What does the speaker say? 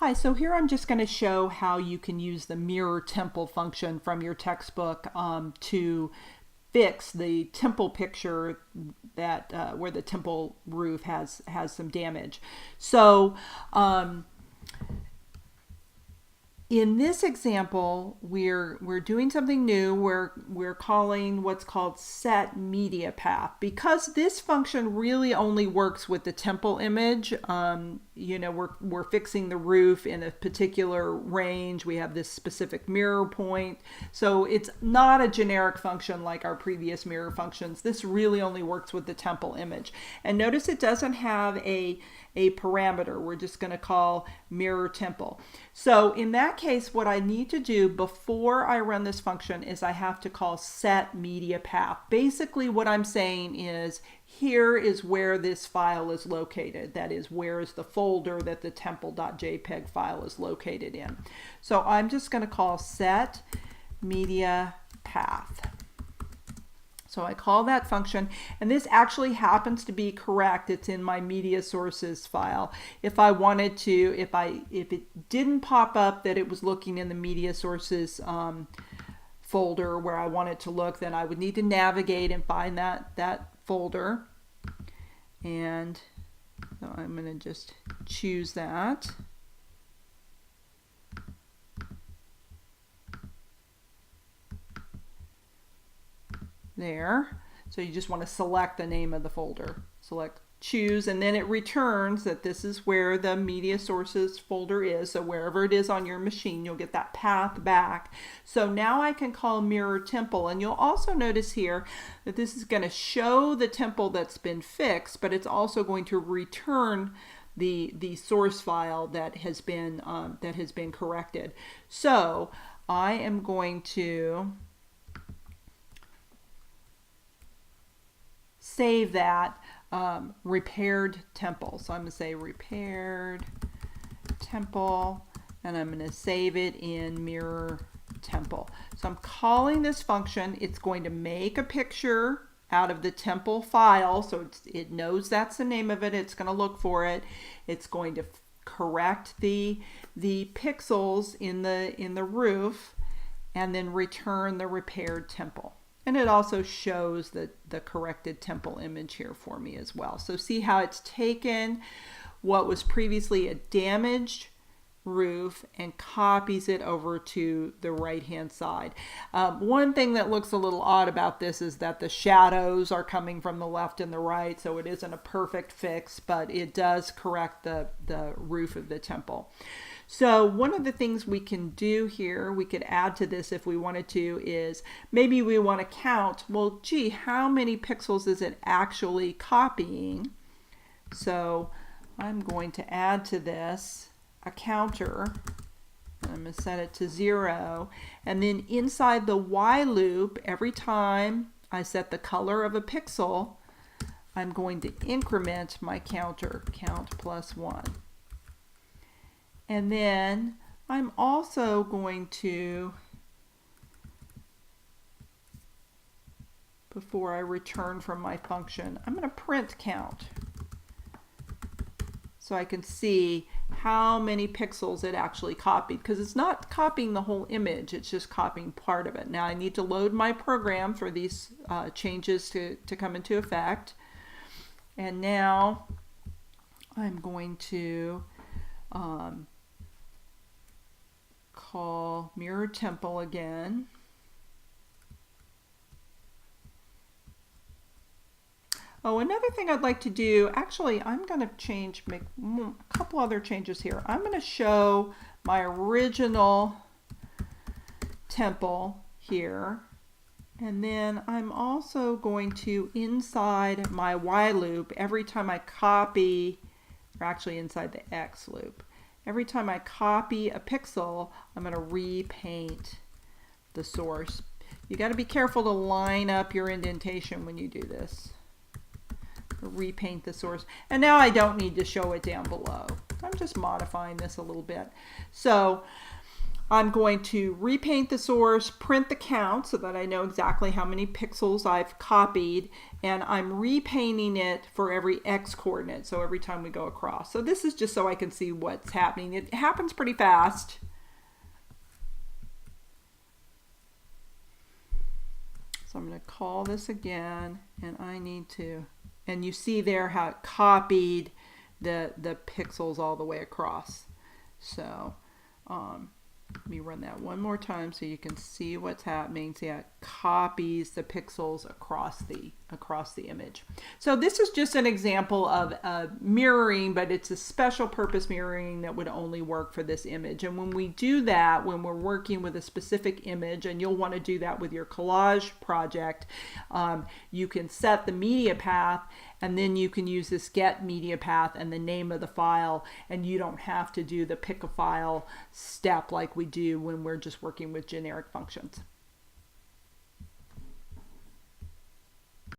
Hi, so here I'm just going to show how you can use the mirror temple function from your textbook to fix the temple picture that where the temple roof has some damage. So in this example, we're doing something new. We're calling what's called set media path because this function really only works with the temple image. We're fixing the roof in a particular range. We have this specific mirror point, so it's not a generic function like our previous mirror functions. This really only works with the temple image. And notice it doesn't have a parameter. We're just going to call mirror temple. So in that case, what I need to do before I run this function is I have to call set media path. Basically what I'm saying is here is where this file is located. That is, where is the folder that the temple.jpg file is located in. So I'm just going to call set media path. So I call that function, and this actually happens to be correct. It's in my media sources file. If I wanted to, if it didn't pop up that it was looking in the media sources folder where I wanted to look, then I would need to navigate and find that folder. And so I'm going to just choose that. There. So you just want to select the name of the folder. Select choose, and then it returns that this is where the media sources folder is. So wherever it is on your machine, you'll get that path back. So now I can call mirror temple, and you'll also notice here that this is going to show the temple that's been fixed, but it's also going to return the source file that has been corrected. So I am going to save that repaired temple. So I'm going to say repaired temple, and I'm going to save it in mirror temple. So I'm calling this function. It's going to make a picture out of the temple file, so it knows that's the name of it. It's going to look for it. It's going to correct the pixels in the roof, and then return the repaired temple. And it also shows the corrected temple image here for me as well. So see how it's taken what was previously a damaged roof and copies it over to the right hand side. One thing that looks a little odd about this is that the shadows are coming from the left and the right, so it isn't a perfect fix, but it does correct the roof of the temple. So one of the things we can do here, we could add to this if we wanted to, is maybe we want to count, well, gee, how many pixels is it actually copying? So I'm going to add to this a counter. I'm going to set it to 0. And then inside the while loop, every time I set the color of a pixel, I'm going to increment my counter, count plus 1. And then I'm also going to, before I return from my function, I'm going to print count so I can see how many pixels it actually copied, because it's not copying the whole image, it's just copying part of it. Now I need to load my program for these changes to come into effect. And now I'm going to call mirror temple again. Oh, another thing I'd like to do, actually, I'm going to make a couple other changes here. I'm going to show my original temple here, and then I'm also going to, inside my while loop, every time I copy, or actually inside the X loop, every time I copy a pixel, I'm going to repaint the source. You got to be careful to line up your indentation when you do this. Repaint the source. And now I don't need to show it down below. I'm just modifying this a little bit. So I'm going to repaint the source, print the count so that I know exactly how many pixels I've copied, and I'm repainting it for every X coordinate, so every time we go across. So this is just so I can see what's happening. It happens pretty fast. So I'm going to call this again, and I need to, and you see there how it copied the pixels all the way across. So let me run that one more time so you can see what's happening. See how it copies the pixels across the image. So this is just an example of mirroring, but it's a special purpose mirroring that would only work for this image. And when we do that, when we're working with a specific image, and you'll want to do that with your collage project, you can set the media path, and then you can use this get media path and the name of the file, and you don't have to do the pick a file step like we do when we're just working with generic functions.